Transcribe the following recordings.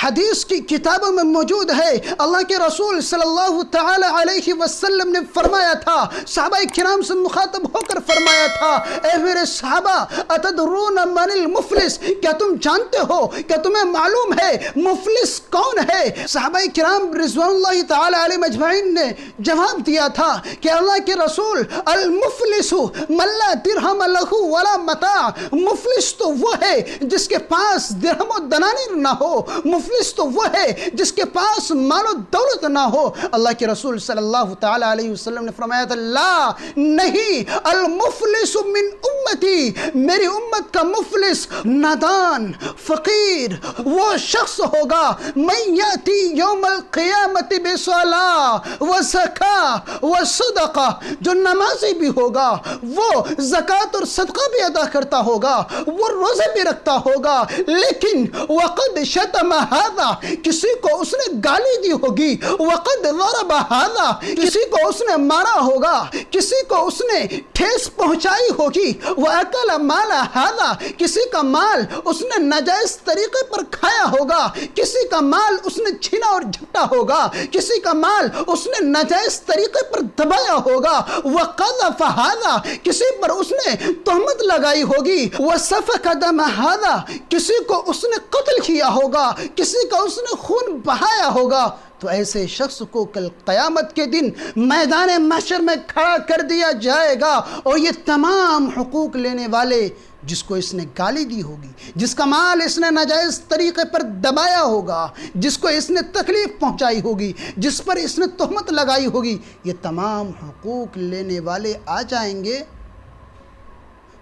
حدیث کی کتابوں میں موجود ہے، اللہ کے رسول صلی اللہ تعالی علیہ وسلم نے فرمایا تھا، صحابہ کرام سے مخاطب ہو کر فرمایا تھا، اے میرے صحابہ اتدرون من المفلس، کیا تم جانتے ہو، کیا تمہیں معلوم ہے مفلس کون ہے؟ صحابہ کرام رضوان اللہ تعالی علیہ مجمعین نے جواب دیا تھا کہ اللہ کے رسول المفلس من لا درہم لہ ولا متاع، مفلس تو وہ ہے جس کے پاس درہم و دنانیر نہ ہو، مفلس تو وہ ہے جس کے پاس مال و دولت نہ ہو۔ اللہ کے رسول صلی اللہ تعالی علیہ وسلم نے فرمایا تھا، لا، نہیں، المفلس من امتی، میری امت کا مفلس نادان فقیر وہ شخص ہوگا، من یاتی یوم القیامت بصلاۃ وزکاۃ وصدقہ، جو نمازی بھی ہوگا، وہ زکوٰۃ اور صدقہ بھی ادا کرتا ہوگا، وہ روزے بھی رکھتا ہوگا، لیکن وقد شتم ھذا، کسی کو اس نے گالی دی ہوگی، وقد ضرب ھذا، کسی کو اس نے مارا ہوگا، کسی کو اس نے ٹھیس پہنچائی ہوگی، وَأَكَلَ مَالَ ھذا، کسی کا مال اس نے ناجائز طریقے پر کھایا ہوگا، کسی کا مال اس نے چھینا اور جھپٹا ہوگا، کسی کا مال اس نے ناجائز طریقے پر دبایا ہوگا، وَقَذَفَ ھذا، کسی پر اس نے تہمت لگائی ہوگی، وَسَفَكَ دَمَ ھذا، کسی کو اس نے قتل کیا ہوگا، کسی کا اس نے خون بہایا ہوگا، تو ایسے شخص کو کل قیامت کے دن میدان محشر میں کھڑا کر دیا جائے گا، اور یہ تمام حقوق لینے والے، جس کو اس نے گالی دی ہوگی، جس کا مال اس نے ناجائز طریقے پر دبایا ہوگا، جس کو اس نے تکلیف پہنچائی ہوگی، جس پر اس نے تہمت لگائی ہوگی، یہ تمام حقوق لینے والے آ جائیں گے،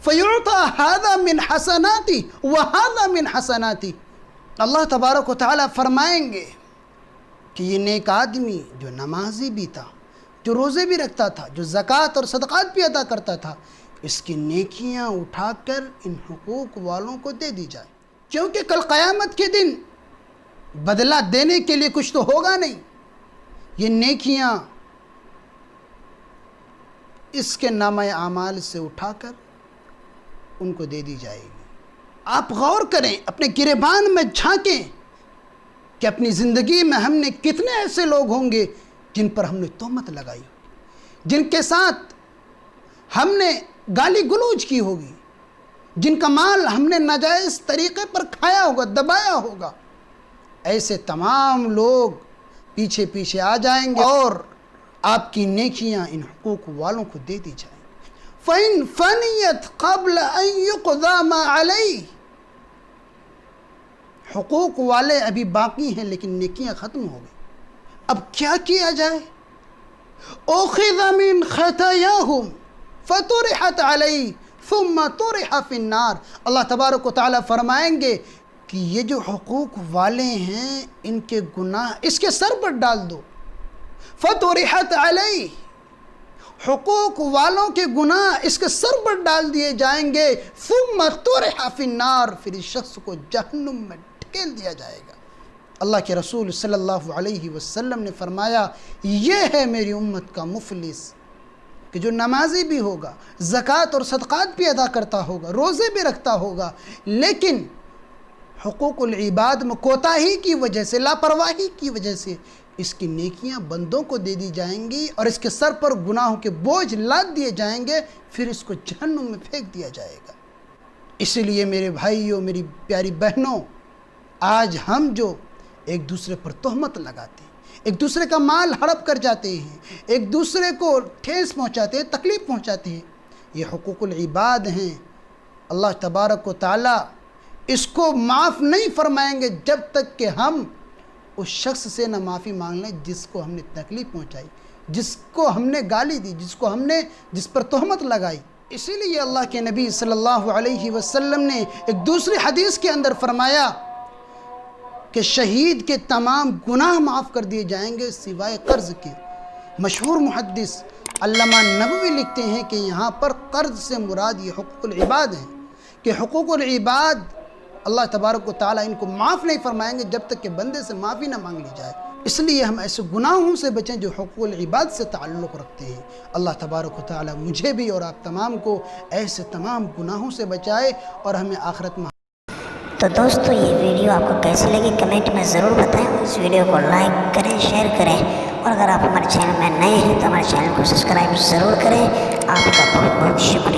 فَيُعْطَى هَذَا مِنْ حَسَنَاتِ وَهَذَا مِنْ حَسَنَاتِ، اللہ تبارک و تعالیٰ فرمائیں گے کہ یہ نیک آدمی جو نمازی بھی تھا، جو روزے بھی رکھتا تھا، جو زکوٰۃ اور صدقات بھی ادا کرتا تھا، اس کی نیکیاں اٹھا کر ان حقوق والوں کو دے دی جائے، کیونکہ کل قیامت کے دن بدلہ دینے کے لیے کچھ تو ہوگا نہیں، یہ نیکیاں اس کے نامہ اعمال سے اٹھا کر ان کو دے دی جائے گی۔ آپ غور کریں، اپنے گریبان میں جھانکیں کہ اپنی زندگی میں ہم نے کتنے ایسے لوگ ہوں گے جن پر ہم نے تہمت لگائی ہوگی، جن کے ساتھ ہم نے گالی گلوچ کی ہوگی، جن کا مال ہم نے ناجائز طریقے پر کھایا ہوگا، دبایا ہوگا، ایسے تمام لوگ پیچھے پیچھے آ جائیں گے اور آپ کی نیکیاں ان حقوق والوں کو دے دی جائیں۔ فَإِن فَنِيَتْ قَبْلَ أَن يُقْضَى مَا عَلَيْهِ، حقوق والے ابھی باقی ہیں لیکن نیکیاں ختم ہو گئی، اب کیا کیا جائے؟ أُخِذَ مِنْ خَطَايَاهُمْ فَطُرِحَتْ عَلَيْهِ ثُمَّ طُرِحَ فِي النَّارِ، اللہ تبارک و تعالیٰ فرمائیں گے کہ یہ جو حقوق والے ہیں ان کے گناہ اس کے سر پر ڈال دو، فَطُرِحَتْ عَلَيْهِ، حقوق والوں کے گناہ اس کے سر پر ڈال دیے جائیں گے، ثم طرح فی النار، پھر اس شخص کو جہنم میں ڈھکیل دیا جائے گا۔ اللہ کے رسول صلی اللہ علیہ وسلم نے فرمایا، یہ ہے میری امت کا مفلس، کہ جو نمازی بھی ہوگا، زکوٰۃ اور صدقات بھی ادا کرتا ہوگا، روزے بھی رکھتا ہوگا، لیکن حقوق العباد میں کوتاہی کی وجہ سے، لاپرواہی کی وجہ سے اس کی نیکیاں بندوں کو دے دی جائیں گی اور اس کے سر پر گناہوں کے بوجھ لاد دیے جائیں گے، پھر اس کو جہنم میں پھینک دیا جائے گا۔ اسی لیے میرے بھائیوں، میری پیاری بہنوں، آج ہم جو ایک دوسرے پر تہمت لگاتے ہیں، ایک دوسرے کا مال ہڑپ کر جاتے ہیں، ایک دوسرے کو ٹھیس پہنچاتے ہیں، تکلیف پہنچاتے ہیں، یہ حقوق العباد ہیں۔ اللہ تبارک و تعالیٰ اس کو معاف نہیں فرمائیں گے جب تک کہ ہم اس شخص سے نہ معافی مانگ لیں جس کو ہم نے تکلیف پہنچائی، جس کو ہم نے گالی دی، جس پر تہمت لگائی۔ اسی لیے اللہ کے نبی صلی اللہ علیہ وسلم نے ایک دوسری حدیث کے اندر فرمایا کہ شہید کے تمام گناہ معاف کر دیے جائیں گے سوائے قرض کے۔ مشہور محدث علامہ نبوی لکھتے ہیں کہ یہاں پر قرض سے مراد یہ حقوق العباد ہیں، کہ حقوق العباد اللہ تبارک و تعالیٰ ان کو معاف نہیں فرمائیں گے جب تک کہ بندے سے معافی نہ مانگ لی جائے۔ اس لیے ہم ایسے گناہوں سے بچیں جو حقوق العباد سے تعلق رکھتے ہیں۔ اللہ تبارک و تعالیٰ مجھے بھی اور آپ تمام کو ایسے تمام گناہوں سے بچائے اور ہمیں آخرت میں تو دوستو یہ ویڈیو آپ کو کیسی لگی کمنٹ میں ضرور بتائیں، اس ویڈیو کو لائک کریں، شیئر کریں، اور اگر آپ ہمارے چینل میں نئے ہیں تو ہمارے چینل کو سبسکرائب ضرور کریں۔ آپ کا بہت بہت شکریہ۔